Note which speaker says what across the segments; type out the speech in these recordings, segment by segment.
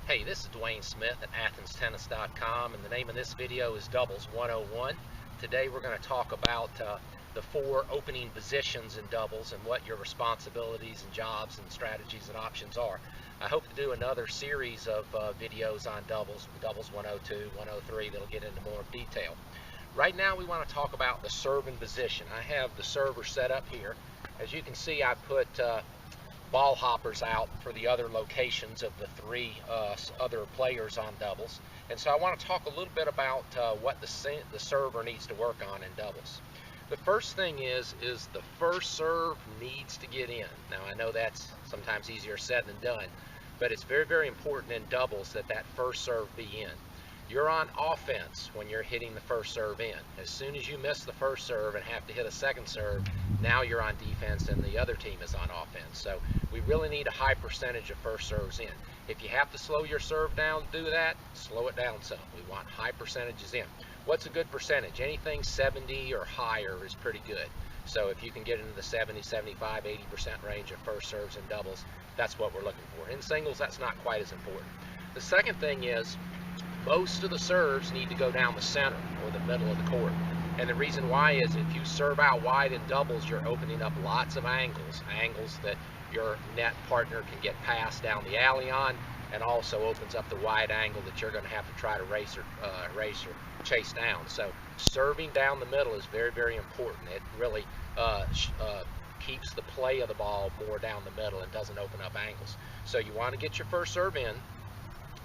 Speaker 1: Hey, this is Dwayne Smith at AthensTennis.com, and the name of this video is Doubles 101. Today we're going to talk about the 4 opening positions in doubles and what your responsibilities and jobs and strategies and options are. I hope to do another series of videos on doubles 102, 103 that'll get into more detail. Right now we want to talk about the serving position. I have the server set up here. As you can see, I put ball hoppers out for the other locations of the 3 other players on doubles, and so I want to talk a little bit about what the server needs to work on in doubles. The first thing is the first serve needs to get in. Now I know that's sometimes easier said than done, but it's very, very important in doubles that first serve be in. You're on offense when you're hitting the first serve in. As soon as you miss the first serve and have to hit a second serve, now you're on defense and the other team is on offense. So we really need a high percentage of first serves in. If you have to slow your serve down to do that, slow it down some. We want high percentages in. What's a good percentage? Anything 70 or higher is pretty good. So if you can get into the 70, 75, 80% range of first serves in doubles, that's what we're looking for. In singles, that's not quite as important. The second thing is, most of the serves need to go down the center or the middle of the court. And the reason why is if you serve out wide in doubles, you're opening up lots of angles that your net partner can get past down the alley on, and also opens up the wide angle that you're going to have to try to race or chase down. So serving down the middle is very, very important. It really keeps the play of the ball more down the middle and doesn't open up angles. So you want to get your first serve in.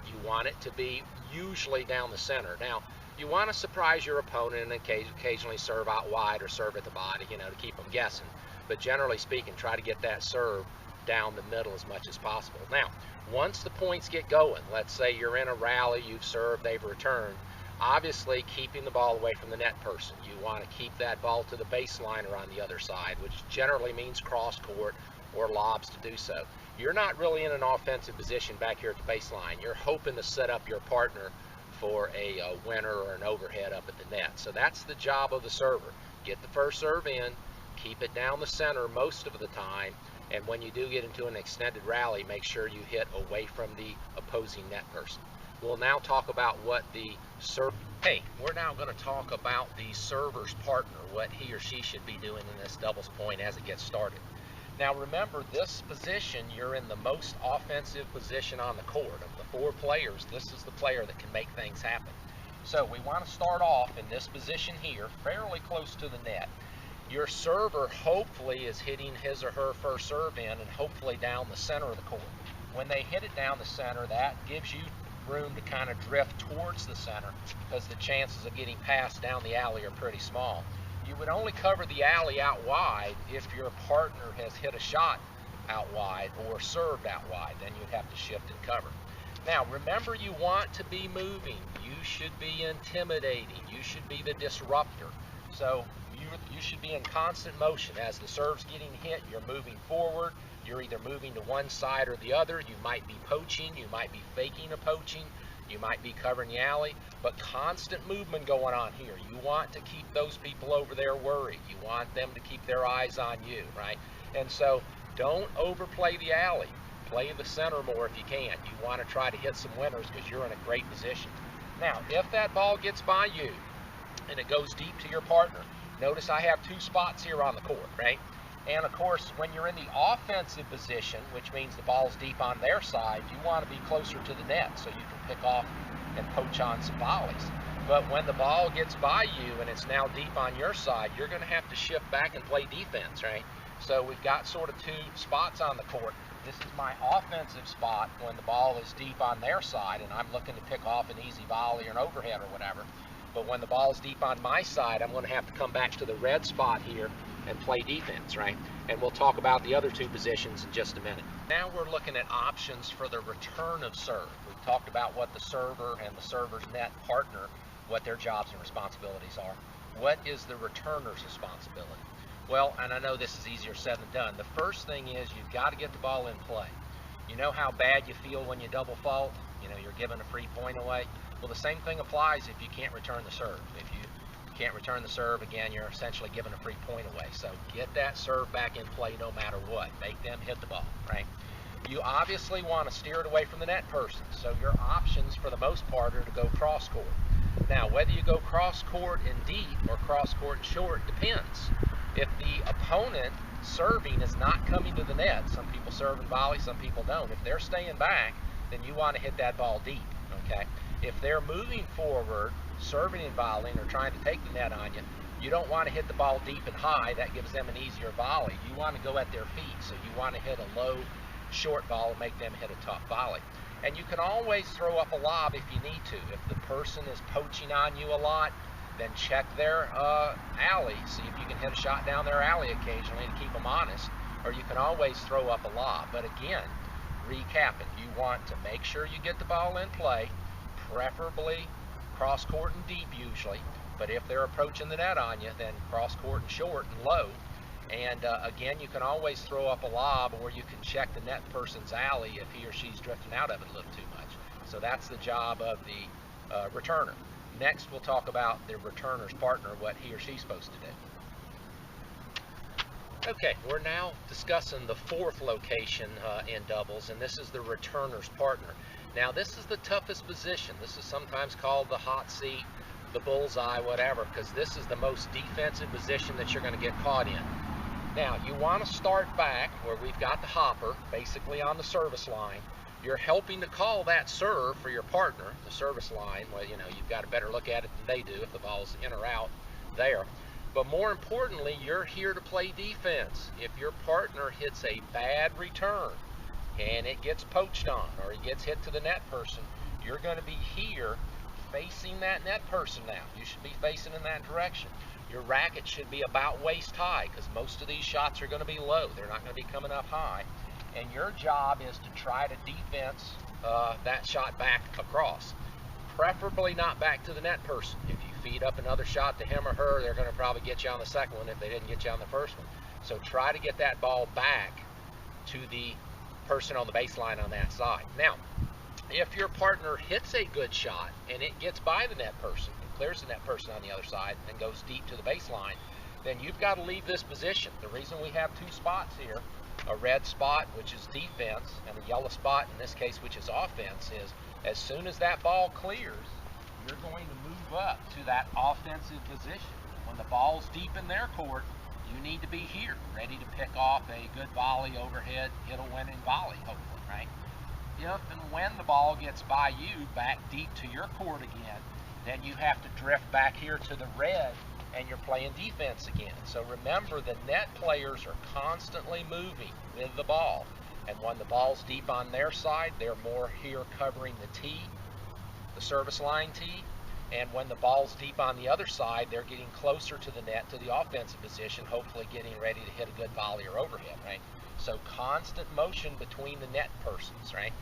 Speaker 1: You want it to be usually down the center. Now, you want to surprise your opponent and occasionally serve out wide or serve at the body, to keep them guessing. But generally speaking, try to get that serve down the middle as much as possible. Now, once the points get going, let's say you're in a rally, you've served, they've returned, obviously keeping the ball away from the net person. You want to keep that ball to the baseline or on the other side, which generally means cross court or lobs to do so. You're not really in an offensive position back here at the baseline. You're hoping to set up your partner for a winner or an overhead up at the net. So that's the job of the server. Get the first serve in, keep it down the center most of the time, and when you do get into an extended rally, make sure you hit away from the opposing net person. We'll now talk about what the server... Hey, we're now going to talk about the server's partner, what he or she should be doing in this doubles point as it gets started. Now remember, this position, you're in the most offensive position on the court. Of the 4 players, this is the player that can make things happen. So we want to start off in this position here, fairly close to the net. Your server hopefully is hitting his or her first serve in, and hopefully down the center of the court. When they hit it down the center, that gives you room to kind of drift towards the center, because the chances of getting passed down the alley are pretty small. You would only cover the alley out wide if your partner has hit a shot out wide or served out wide. Then you'd have to shift and cover. Now remember, you want to be moving. You should be intimidating. You should be the disruptor. So you should be in constant motion. As the serve's getting hit, you're moving forward. You're either moving to one side or the other. You might be poaching. You might be faking a poaching. You might be covering the alley, but constant movement going on here. You want to keep those people over there worried. You want them to keep their eyes on you, right? And so don't overplay the alley. Play the center more if you can. You want to try to hit some winners because you're in a great position. Now, if that ball gets by you and it goes deep to your partner, notice I have 2 spots here on the court, right? And of course, when you're in the offensive position, which means the ball's deep on their side, you want to be closer to the net so you can pick off and poach on some volleys. But when the ball gets by you and it's now deep on your side, you're going to have to shift back and play defense, right? So we've got sort of 2 spots on the court. This is my offensive spot when the ball is deep on their side and I'm looking to pick off an easy volley or an overhead or whatever. But when the ball is deep on my side, I'm going to have to come back to the red spot here and play defense, right? And we'll talk about the other 2 positions in just a minute. Now we're looking at options for the return of serve. We've talked about what the server and the server's net partner, what their jobs and responsibilities are. What is the returner's responsibility? Well, and I know this is easier said than done. The first thing is you've got to get the ball in play. You know how bad you feel when you double fault? You're giving a free point away. Well, the same thing applies if you can't return the serve. If you can't return the serve, again, you're essentially giving a free point away. So get that serve back in play no matter what. Make them hit the ball, right? you obviously want to steer it away from the net person. So your options for the most part are to go cross court. Now, whether you go cross court in deep or cross court in short depends. If the opponent serving is not coming to the net, some people serve and volley, some people don't. If they're staying back, then you want to hit that ball deep, okay? If they're moving forward, serving and volleying, or trying to take the net on you, you don't want to hit the ball deep and high. That gives them an easier volley. You want to go at their feet, so you want to hit a low, short ball and make them hit a tough volley. And you can always throw up a lob if you need to. If the person is poaching on you a lot, then check their alley. See if you can hit a shot down their alley occasionally to keep them honest, or you can always throw up a lob. But again, recapping, you want to make sure you get the ball in play, preferably cross court and deep usually, but if they're approaching the net on you, then cross court and short and low. And again, you can always throw up a lob, or you can check the net person's alley if he or she's drifting out of it a little too much. So that's the job of the returner. Next, we'll talk about the returner's partner, what he or she's supposed to do. Okay, we're now discussing the fourth location in doubles, and this is the returner's partner. Now, this is the toughest position. This is sometimes called the hot seat, the bullseye, whatever, because this is the most defensive position that you're going to get caught in. Now, you want to start back where we've got the hopper, basically on the service line. You're helping to call that serve for your partner, the service line. Well, you know, you've got a better look at it than they do if the ball's in or out there. But more importantly, you're here to play defense. If your partner hits a bad return and it gets poached on, or he gets hit to the net person, you're going to be here facing that net person now. You should be facing in that direction. Your racket should be about waist high, because most of these shots are going to be low. They're not going to be coming up high. And your job is to try to defense that shot back across. Preferably not back to the net person. If you feed up another shot to him or her, they're going to probably get you on the second one if they didn't get you on the first one. So try to get that ball back to the person on the baseline on that side. Now, if your partner hits a good shot and it gets by the net person, clears the net person on the other side, and goes deep to the baseline, then you've got to leave this position. The reason we have two spots here, a red spot, which is defense, and a yellow spot, in this case, which is offense, is as soon as that ball clears, you're going to move up to that offensive position. When the ball's deep in their court, you need to be here, ready to pick off a good volley overhead, hit a winning volley, hopefully, right? If and when the ball gets by you back deep to your court again, then you have to drift back here to the red, and you're playing defense again. So remember, the net players are constantly moving with the ball, and when the ball's deep on their side, they're more here covering the tee, the service line tee, and when the ball's deep on the other side, they're getting closer to the net, to the offensive position, hopefully getting ready to hit a good volley or overhead, right? So constant motion between the net persons, right?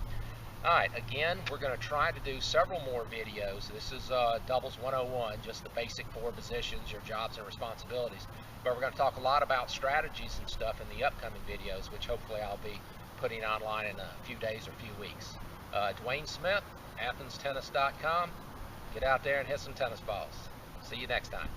Speaker 1: All right, again, we're going to try to do several more videos. This is Doubles 101, just the basic four positions, your jobs and responsibilities. But we're going to talk a lot about strategies and stuff in the upcoming videos, which hopefully I'll be putting online in a few days or few weeks. Dwayne Smith, AthensTennis.com. Get out there and hit some tennis balls. See you next time.